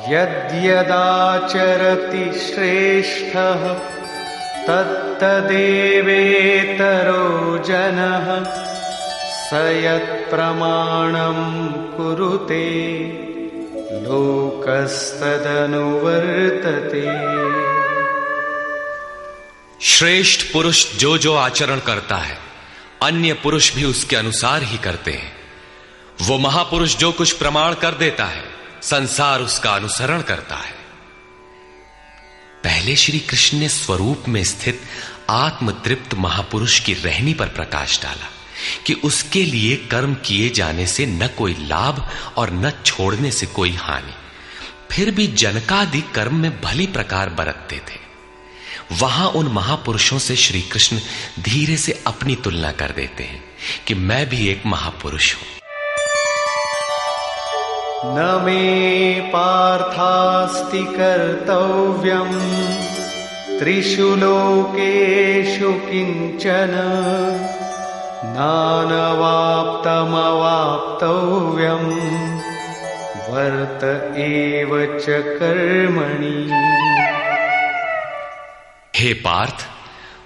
यद्यदाचरति श्रेष्ठः तत्तदेवेतरो जनः स यत्प्रमाणं कुरुते लोकस्तदनुवर्तते। श्रेष्ठ पुरुष जो जो आचरण करता है अन्य पुरुष भी उसके अनुसार ही करते हैं। वो महापुरुष जो कुछ प्रमाण कर देता है संसार उसका अनुसरण करता है। पहले श्री कृष्ण ने स्वरूप में स्थित आत्मतृप्त महापुरुष की रहनी पर प्रकाश डाला कि उसके लिए कर्म किए जाने से न कोई लाभ और न छोड़ने से कोई हानि। फिर भी जनकादि कर्म में भली प्रकार बरतते थे। वहां उन महापुरुषों से श्री कृष्ण धीरे से अपनी तुलना कर देते हैं कि मैं भी एक महापुरुष हूं। न मे पार्थास्ति कर्तव्यम् त्रिषु लोकेषु किंचन नानवाप्तमवाप्तव्यम् वर्त एव च कर्मणि। हे पार्थ,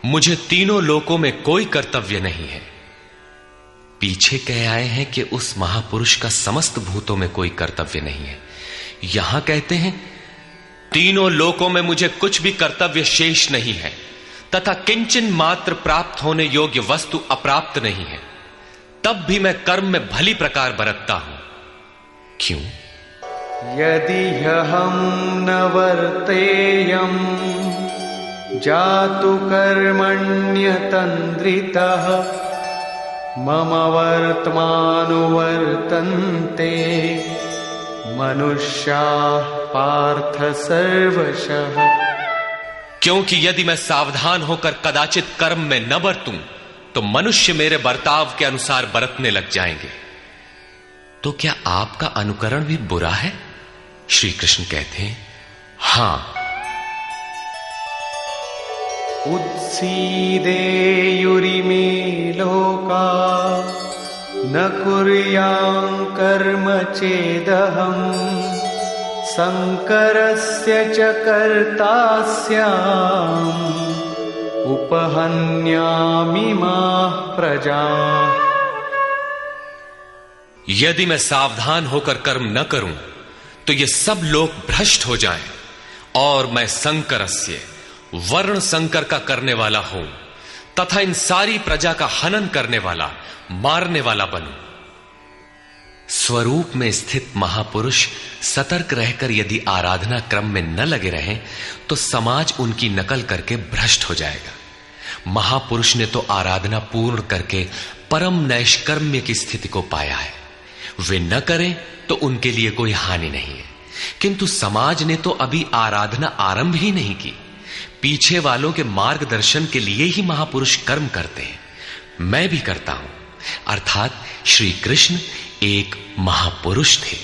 मुझे तीनों लोकों में कोई कर्तव्य नहीं है। पीछे कह आए हैं कि उस महापुरुष का समस्त भूतों में कोई कर्तव्य नहीं है। यहां कहते हैं तीनों लोकों में मुझे कुछ भी कर्तव्य शेष नहीं है तथा किंचन मात्र प्राप्त होने योग्य वस्तु अप्राप्त नहीं है। तब भी मैं कर्म में भली प्रकार बरतता हूं। क्यों? यदि हम न वर्तेयम् जातु कर्मण्यतन्द्रितः मम वर्त्मानुवर्तन्ते मनुष्याः पार्थ सर्वशः। क्योंकि यदि मैं सावधान होकर कदाचित कर्म में न बरतूं तो मनुष्य मेरे बर्ताव के अनुसार बरतने लग जाएंगे। तो क्या आपका अनुकरण भी बुरा है? श्री कृष्ण कहते हैं हां। उत्सीदेयुरिमे लोका न कुर्यां कर्म चेदहम् शंकरस्य च कर्ता स्याम् उपहन्यामिमाः प्रजाः। यदि मैं सावधान होकर कर्म न करूं तो ये सब लोग भ्रष्ट हो जाएं और मैं शंकरस्य वर्ण संकर का करने वाला हूं तथा इन सारी प्रजा का हनन करने वाला, मारने वाला बनूं। स्वरूप में स्थित महापुरुष सतर्क रहकर यदि आराधना क्रम में न लगे रहें तो समाज उनकी नकल करके भ्रष्ट हो जाएगा। महापुरुष ने तो आराधना पूर्ण करके परम नैष्कर्म्य की स्थिति को पाया है। वे न करें तो उनके लिए कोई हानि नहीं है, किंतु समाज ने तो अभी आराधना आरंभ ही नहीं की। पीछे वालों के मार्गदर्शन के लिए ही महापुरुष कर्म करते हैं। मैं भी करता हूं। अर्थात श्री कृष्ण एक महापुरुष थे,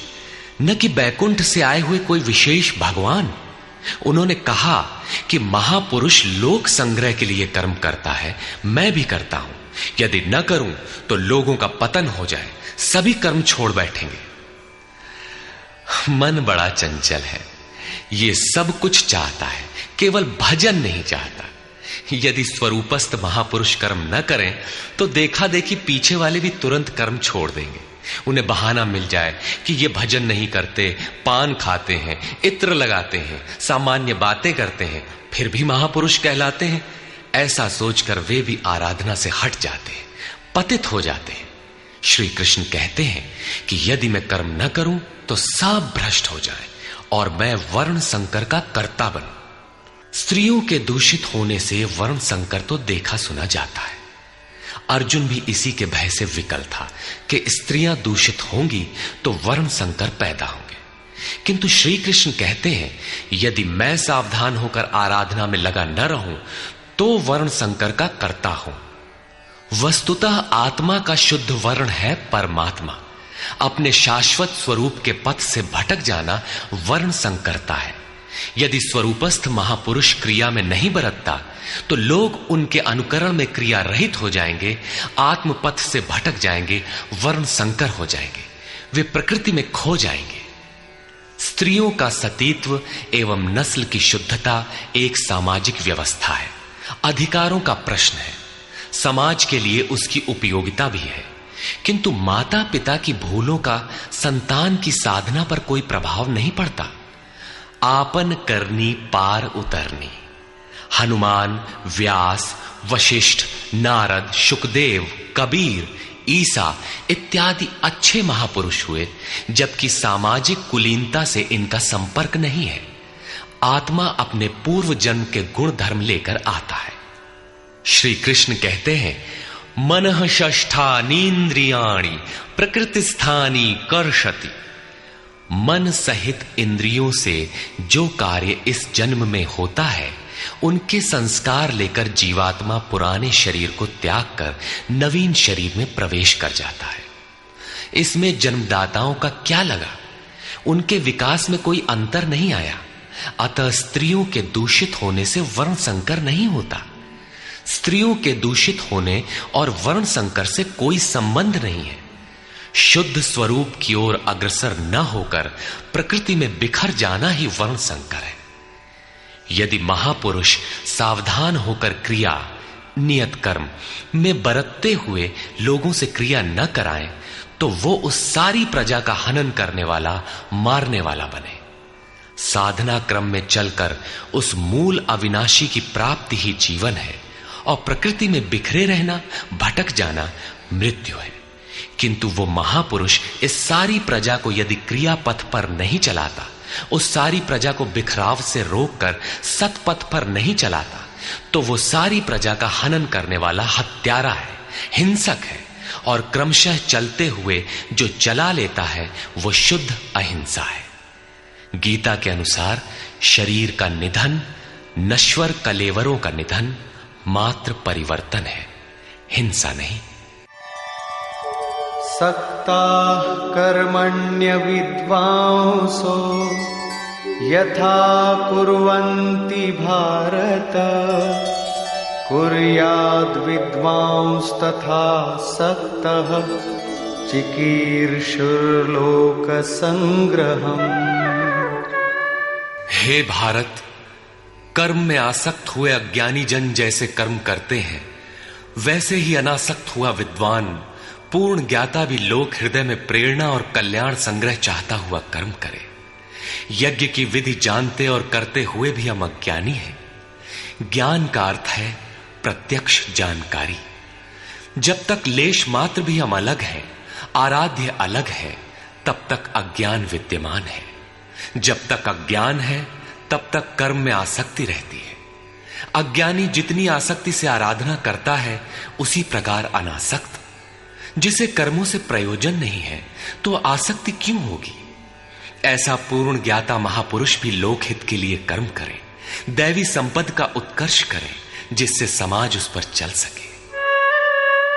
न कि बैकुंठ से आए हुए कोई विशेष भगवान। उन्होंने कहा कि महापुरुष लोक संग्रह के लिए कर्म करता है, मैं भी करता हूं। यदि न करूं तो लोगों का पतन हो जाए, सभी कर्म छोड़ बैठेंगे। मन बड़ा चंचल है, ये सब कुछ चाहता है, केवल भजन नहीं चाहता। यदि स्वरूपस्थ महापुरुष कर्म न करें तो देखा देखी पीछे वाले भी तुरंत कर्म छोड़ देंगे। उन्हें बहाना मिल जाए कि ये भजन नहीं करते, पान खाते हैं, इत्र लगाते हैं, सामान्य बातें करते हैं, फिर भी महापुरुष कहलाते हैं। ऐसा सोचकर वे भी आराधना से हट जाते हैं, पतित हो जाते हैं। श्री कृष्ण कहते हैं कि यदि मैं कर्म न करूं तो सब भ्रष्ट हो जाए और मैं वर्ण संकर का कर्ता बनूं। स्त्रियों के दूषित होने से वर्ण संकर तो देखा सुना जाता है। अर्जुन भी इसी के भय से विकल था कि स्त्रियां दूषित होंगी तो वर्ण संकर पैदा होंगे। किंतु श्री कृष्ण कहते हैं यदि मैं सावधान होकर आराधना में लगा न रहूं तो वर्ण संकर का कर्ता हूं। वस्तुतः आत्मा का शुद्ध वर्ण है परमात्मा। अपने शाश्वत स्वरूप के पथ से भटक जाना वर्ण संकरता है। यदि स्वरूपस्थ महापुरुष क्रिया में नहीं बरतता तो लोग उनके अनुकरण में क्रिया रहित हो जाएंगे, आत्मपथ से भटक जाएंगे, वर्ण संकर हो जाएंगे, वे प्रकृति में खो जाएंगे। स्त्रियों का सतीत्व एवं नस्ल की शुद्धता एक सामाजिक व्यवस्था है, अधिकारों का प्रश्न है, समाज के लिए उसकी उपयोगिता भी है। किंतु माता पिता की भूलों का संतान की साधना पर कोई प्रभाव नहीं पड़ता। आपन करनी पार उतरनी। हनुमान, व्यास, वशिष्ठ, नारद, शुकदेव, कबीर, ईसा इत्यादि अच्छे महापुरुष हुए, जबकि सामाजिक कुलीनता से इनका संपर्क नहीं है। आत्मा अपने पूर्व जन्म के गुण धर्म लेकर आता है। श्री कृष्ण कहते हैं, मनः षष्ठानीन्द्रियाणि प्रकृतिस्थानी कर्षति। मन सहित इंद्रियों से जो कार्य इस जन्म में होता है, उनके संस्कार लेकर जीवात्मा पुराने शरीर को त्याग कर नवीन शरीर में प्रवेश कर जाता है। इसमें जन्मदाताओं का क्या लगा? उनके विकास में कोई अंतर नहीं आया। अतः स्त्रियों के दूषित होने से वर्ण संकर नहीं होता। स्त्रियों के दूषित होने और वर्ण संकर से कोई संबंध नहीं है। शुद्ध स्वरूप की ओर अग्रसर न होकर प्रकृति में बिखर जाना ही वर्ण संकर है। यदि महापुरुष सावधान होकर क्रिया, नियत कर्म में बरतते हुए लोगों से क्रिया न कराएं, तो वो उस सारी प्रजा का हनन करने वाला, मारने वाला बने। साधना क्रम में चलकर उस मूल अविनाशी की प्राप्ति ही जीवन है, और प्रकृति में बिखरे रहना, भटक जाना मृत्यु है। किंतु वो महापुरुष इस सारी प्रजा को यदि क्रिया पथ पर नहीं चलाता, उस सारी प्रजा को बिखराव से रोककर सतपथ पर नहीं चलाता, तो वो सारी प्रजा का हनन करने वाला हत्यारा है, हिंसक है, और क्रमशः चलते हुए जो चला लेता है वो शुद्ध अहिंसा है। गीता के अनुसार शरीर का निधन, नश्वर कलेवरों का निधन मात्र परिवर्तन है, हिंसा नहीं। सक्ता कर्मण्य विद्वांसो यथा कुर्वन्ति भारत कुर्याद् विद्वांस तथा सक्तः चिकीर्षुर्लोक संग्रहम्। हे भारत, कर्म में आसक्त हुए अज्ञानी जन जैसे कर्म करते हैं, वैसे ही अनासक्त हुआ विद्वान, पूर्ण ज्ञाता भी लोक हृदय में प्रेरणा और कल्याण संग्रह चाहता हुआ कर्म करे। यज्ञ की विधि जानते और करते हुए भी हम अज्ञानी हैं। ज्ञान का अर्थ है प्रत्यक्ष जानकारी। जब तक लेश मात्र भी हम अलग हैं, आराध्य अलग है, तब तक अज्ञान विद्यमान है। जब तक अज्ञान है, तब तक कर्म में आसक्ति रहती है। अज्ञानी जितनी आसक्ति से आराधना करता है, उसी प्रकार अनासक्त, जिसे कर्मों से प्रयोजन नहीं है, तो आसक्ति क्यों होगी? ऐसा पूर्ण ज्ञाता महापुरुष भी लोकहित के लिए कर्म करें, दैवी संपद का उत्कर्ष करें, जिससे समाज उस पर चल सके।